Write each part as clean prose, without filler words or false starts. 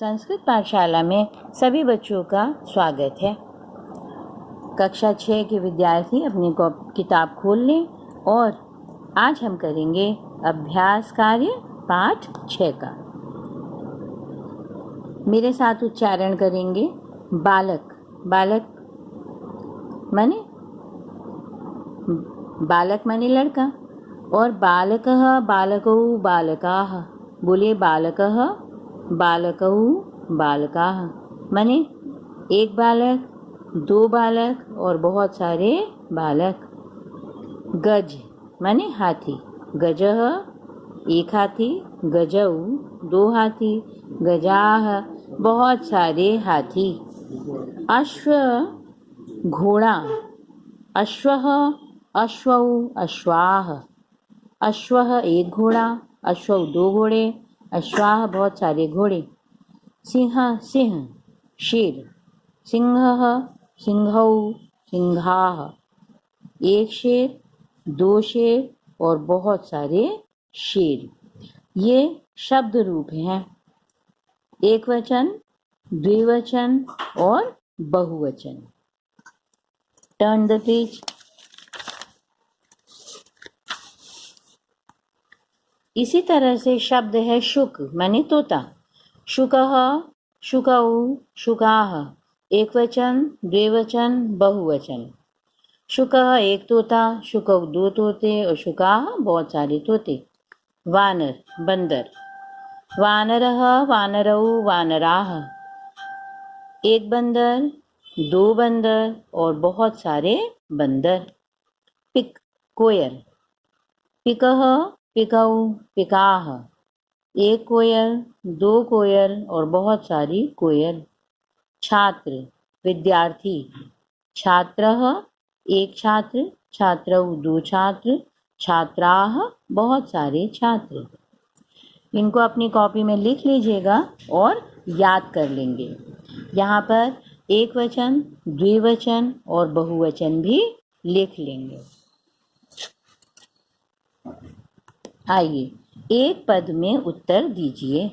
संस्कृत पाठशाला में सभी बच्चों का स्वागत है। कक्षा 6 के विद्यार्थी अपनी किताब खोल लें और आज हम करेंगे अभ्यास कार्य पाठ 6 का। मेरे साथ उच्चारण करेंगे। बालक, बालक माने लड़का, और बालकः बालकौ बालकाः। बोलिए बालकः बालकौ बालकाः, माने एक बालक, दो बालक और बहुत सारे बालक। गज माने हाथी, गजः एक हाथी, गजौ दो हाथी, गजाः बहुत सारे हाथी। अश्व घोड़ा, अश्वः अश्वौ अश्वाः, अश्वः एक घोड़ा, अश्वौ दो घोड़े, अश्वाः बहुत सारे घोड़े। सिंह सिंह शेर, सिंहः सिंहौ सिंहाः एक शेर, दो शेर और बहुत सारे शेर। ये शब्द रूप हैं, एक वचन, द्विवचन और बहुवचन। Turn the page. इसी तरह से शब्द है शुक माने तोता। शुकः शुकौ शुकाः एक वचन, द्विवचन, बहुवचन। शुकः एक तोता, शुकौ दो तोते और शुकाः बहुत सारे तोते। वानर बंदर, वानरः वानरौ वानराः एक बंदर, दो बंदर और बहुत सारे बंदर। पिक कोयल, पिकः पिकौ पिकाः एक कोयल, दो कोयल और बहुत सारी कोयल। छात्र विद्यार्थी, छात्रः एक छात्र, छात्रौ दो छात्र, छात्राः बहुत सारे छात्र। इनको अपनी कॉपी में लिख लीजिएगा और याद कर लेंगे। यहाँ पर एक वचन, द्विवचन और बहुवचन भी लिख लेंगे। आइए एक पद में उत्तर दीजिए।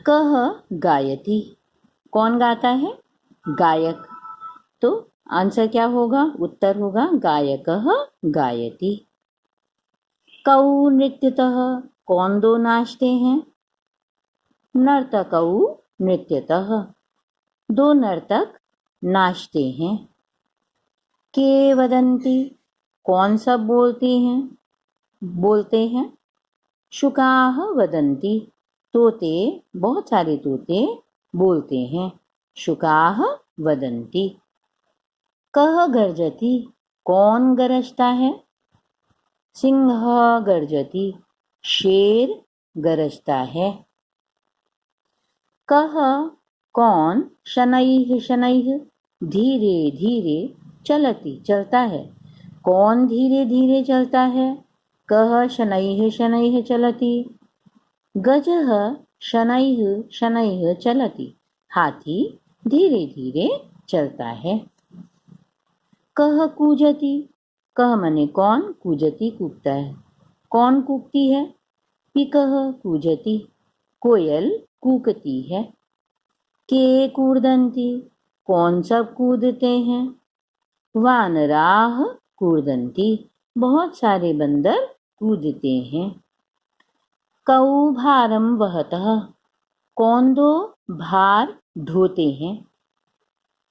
कह गायति, कौन गाता है? गायक। तो आंसर क्या होगा? उत्तर होगा गायकः गायति। कौ नृत्यतः, कौन दो नाचते हैं? नर्तकौ नृत्यतः, दो नर्तक नाचते हैं। के वदन्ति, कौन सब बोलते हैं? शुकाः वदन्ति, तोते बहुत सारे तोते बोलते हैं। शुकाः वदन्ति। कः गर्जति, कौन गरजता है? सिंहः गर्जति, शेर गरजता है। कः कौन शनैः शनैः धीरे धीरे चलति चलता है? कौन धीरे धीरे चलता है? कः शनैः शनैः चलति। गजः शनैः शनैः चलति, हाथी धीरे धीरे चलता है। कः कूजति, कः मने कौन, कूजति कूकता है, कौन कूकती है? पिकः कूजति, कोयल कूकती है। के कूर्दन्ति, कौन सब कूदते हैं? वानराः कूर्दन्ति, बहुत सारे बंदर कूदते हैं। कौ भारं वहतः, कौन दो भार ढोते हैं?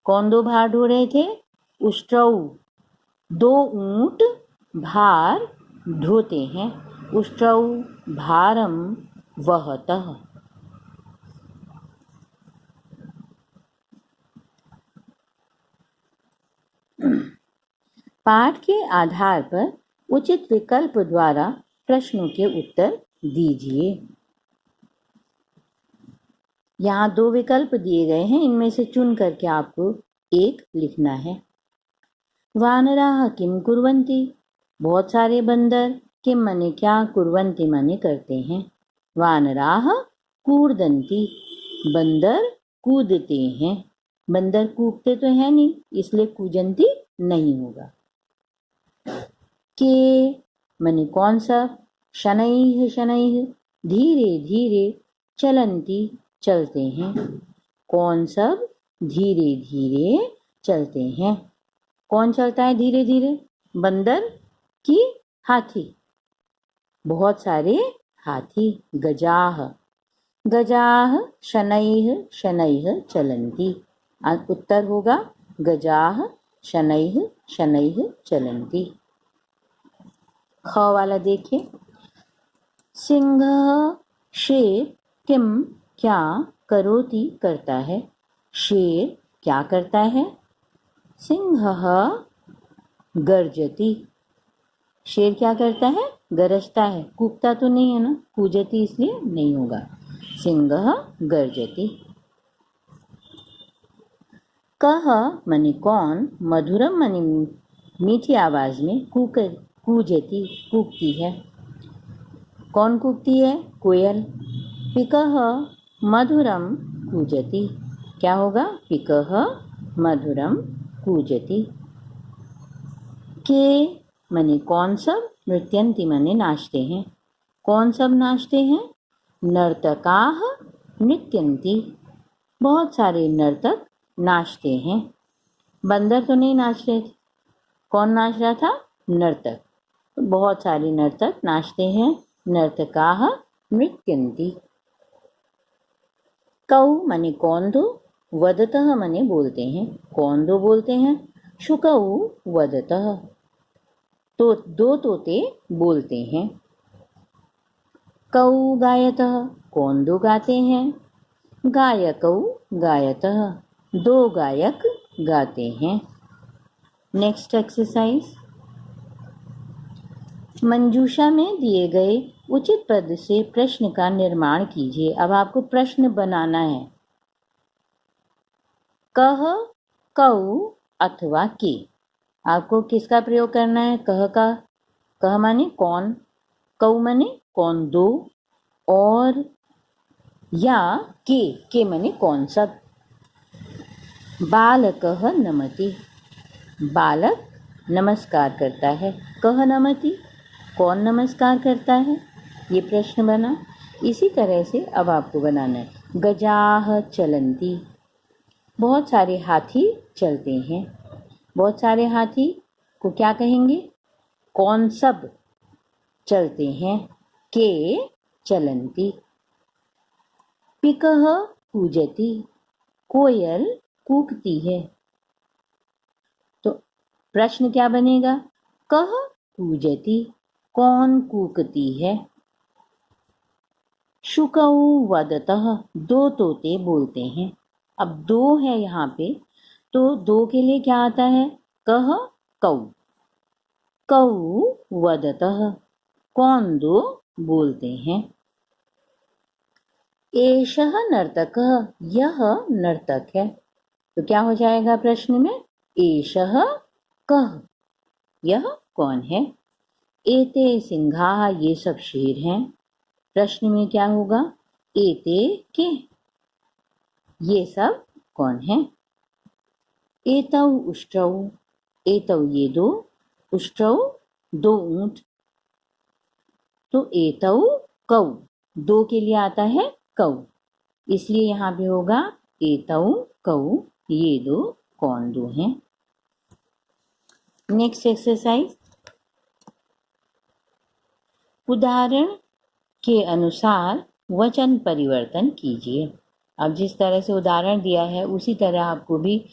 कौन दो भार ढो रहे थे? उष्ट्रौ, दो ऊंट भार ढोते हैं। उष्ट्रौ भारं वहतः। पाठ के आधार पर उचित विकल्प द्वारा प्रश्नों के उत्तर दीजिए। यहाँ दो विकल्प दिए गए हैं, इनमें से चुन करके आपको एक लिखना है। वानराः किं कुर्वन्ति, बहुत सारे बंदर, किम माने क्या, कुर्वन्ति माने करते हैं। वानराः कूर्दन्ति, बंदर कूदते हैं। बंदर कूदते तो है नहीं, इसलिए कूजन्ति नहीं होगा। के माने कौन सा, शनैः शनैः धीरे धीरे चलन्ति चलते हैं। कौन सब धीरे धीरे चलते हैं? कौन चलता है धीरे धीरे, बंदर कि हाथी? बहुत सारे हाथी। गजाः गजाः शनैः शनैः चलन्ति। उत्तर होगा गजाः शनैः शनैः चलन्ति। ख वाला देखिए। सिंहः शेर किम क्या करोति करता है। शेर क्या करता है? सिंहः गर्जति। शेर क्या करता है? गरजता है। कूकता तो नहीं है ना, कूजति इसलिए नहीं होगा। सिंहः गर्जति। कह मने कौन, मधुरम मने मीठी आवाज में, कूजति कूकती है। कौन कूकती है? कोयल। पिकः मधुरम कूजति। क्या होगा? पिकः मधुरम कूजति। के मने कौन सब, नृत्यन्ति मने नाचते हैं। कौन सब नाचते हैं? नर्तकाः नृत्यन्ति। बहुत सारे नर्तक नाचते हैं। बंदर तो नहीं नाच रहे थे। कौन नाच रहा था? नर्तक। बहुत सारे नर्तक नाचते हैं। नर्तकाः नृत्यन्ति। कौ मने कौंधो, वदतः मने बोलते हैं। कौंधो बोलते हैं। शुकौ वदतः। तो दो तोते बोलते हैं। कौ गायतः, कौंधो गाते हैं। गायकौ गायतः, दो गायक गाते हैं। Next exercise. मंजूषा में दिए गए उचित पद से प्रश्न का निर्माण कीजिए। अब आपको प्रश्न बनाना है। कह, कौ अथवा के। आपको किसका प्रयोग करना है? कह का। कह माने कौन, कौ माने कौन दो, और या के माने कौन सब। बालकः नमति, बालक नमस्कार करता है। कह नमति, कौन नमस्कार करता है? ये प्रश्न बना। इसी तरह से अब आपको बनाना है। गजाः चलन्ति, बहुत सारे हाथी चलते हैं। बहुत सारे हाथी को क्या कहेंगे? कौन सब चलते हैं। के चलन्ति। पिकः कूजति, कोयल कूकती है। तो प्रश्न क्या बनेगा? कह कूजति, कौन कूकती है। शुकौ वदतः, दो तोते बोलते हैं। अब दो है यहाँ पे, तो दो के लिए क्या आता है? कह कौ। कौ वदतः, कौन दो बोलते हैं। एषः नर्तकः, यह नर्तक है। तो क्या हो जाएगा प्रश्न में? एषः कः, यह कौन है। एते सिंहाः, ये सब शेर हैं। प्रश्न में क्या होगा? एते के, ये सब कौन है। एतौ उष्ट्रौ, एतौ ये दो, उष्ट्रौ दो ऊंट। तो एतौ कौ, दो के लिए आता है कौ, इसलिए यहाँ पे होगा एतौ कौ, ये दो कौन दो हैं। Next exercise. उदाहरण के अनुसार वचन परिवर्तन कीजिए। अब जिस तरह से उदाहरण दिया है उसी तरह आपको भी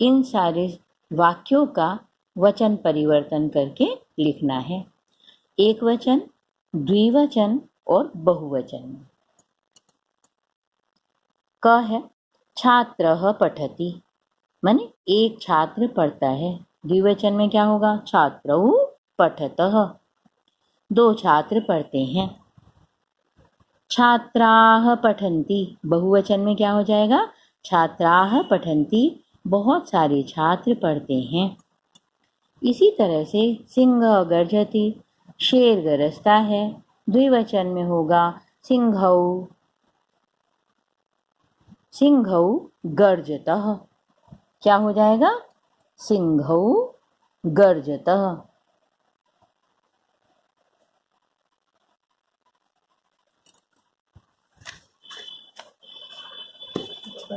इन सारे वाक्यों का वचन परिवर्तन करके लिखना है। एक वचन, द्विवचन और बहुवचन। क है छात्रः पठति, माने एक छात्र पढ़ता है। द्विवचन में क्या होगा? छात्रौ पठतः, दो छात्र पढ़ते हैं। छात्राः पठन्ति, बहुवचन में क्या हो जाएगा? छात्राः पठन्ति, बहुत सारे छात्र पढ़ते हैं। इसी तरह से सिंह गर्जति, शेर गरजता है। द्विवचन में होगा सिंहौ, सिंहौ गर्जतः। क्या हो जाएगा? सिंहौ गर्जतः।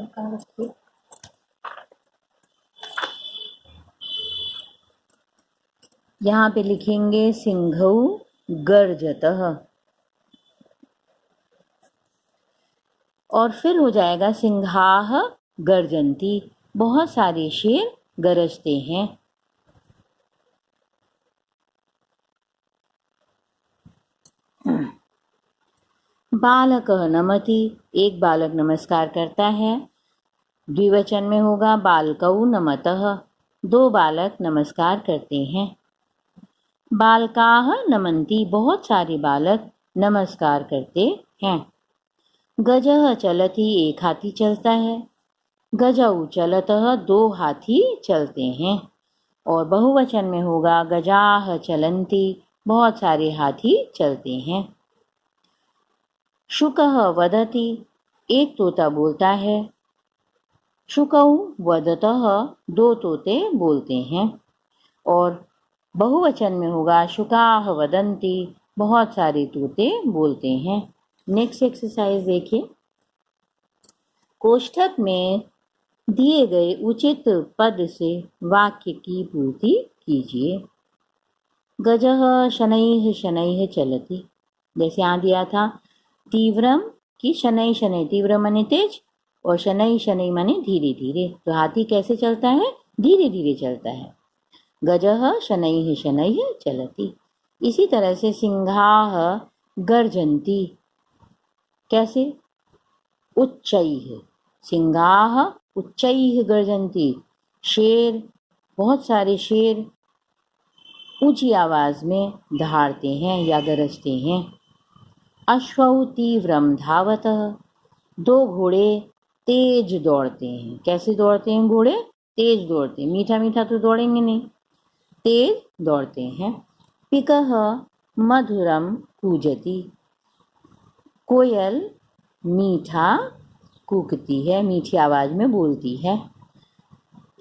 कहाँ रखिए। यहाँ पे लिखेंगे सिंहौ गर्जतः, और फिर हो जाएगा सिंहाः गर्जन्ति, बहुत सारे शेर गरजते हैं। बालकः नमति, एक बालक नमस्कार करता है। द्विवचन में होगा बालकौ नमतः, दो बालक नमस्कार करते हैं। बालकाः नमन्ति, बहुत सारे बालक नमस्कार करते हैं। गजः चलति, एक हाथी चलता है। गजौ चलतः, दो हाथी चलते हैं। और बहुवचन में होगा गजाः चलन्ति, बहुत सारे हाथी चलते हैं। शुकः वदति, एक तोता बोलता है। शुकौ वदतः, दो तोते बोलते हैं। और बहुवचन में होगा शुकाः वदन्ति, बहुत सारे तोते बोलते हैं। नेक्स्ट एक्सरसाइज देखिए। कोष्ठक में दिए गए उचित पद से वाक्य की पूर्ति कीजिए। गजः शनैः शनैः चलति, जैसे यहाँ दिया था तीव्रम की शनै शनै, तीव्र माने तेज और शनै शनै माने धीरे धीरे। तो हाथी कैसे चलता है? धीरे धीरे चलता है। गजः शनैः शनैः चलति। इसी तरह से सिंहाः गर्जन्ति, कैसे? उच्चैः, सिंहाः उच्चैः गर्जन्ति, शेर, बहुत सारे शेर ऊंची आवाज में दहाड़ते हैं या गरजते हैं। अश्वौ तीव्रम धावतः, दो घोड़े तेज दौड़ते हैं। कैसे दौड़ते हैं घोड़े? तेज दौड़ते हैं, मीठा मीठा तो दौड़ेंगे नहीं, तेज दौड़ते हैं। पिकः मधुरम कूजति, कोयल मीठा कूकती है, मीठी आवाज में बोलती है।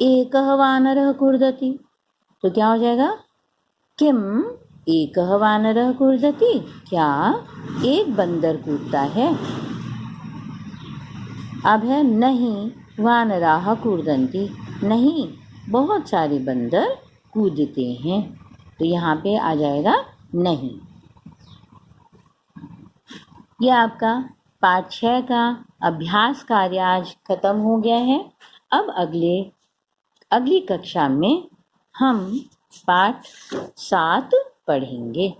एकः वानरः कूर्दति, तो क्या हो जाएगा? किम एकः वानरः कूर्दति, क्या एक बंदर कूदता है? अब है नहीं वानराः कूर्दन्ति, नहीं बहुत सारे बंदर कूदते हैं। तो यहाँ पे आ जाएगा नहीं। यह आपका पाठ 6 का अभ्यास कार्य आज खत्म हो गया है। अब अगली कक्षा में हम पाठ 7 पढ़ेंगे।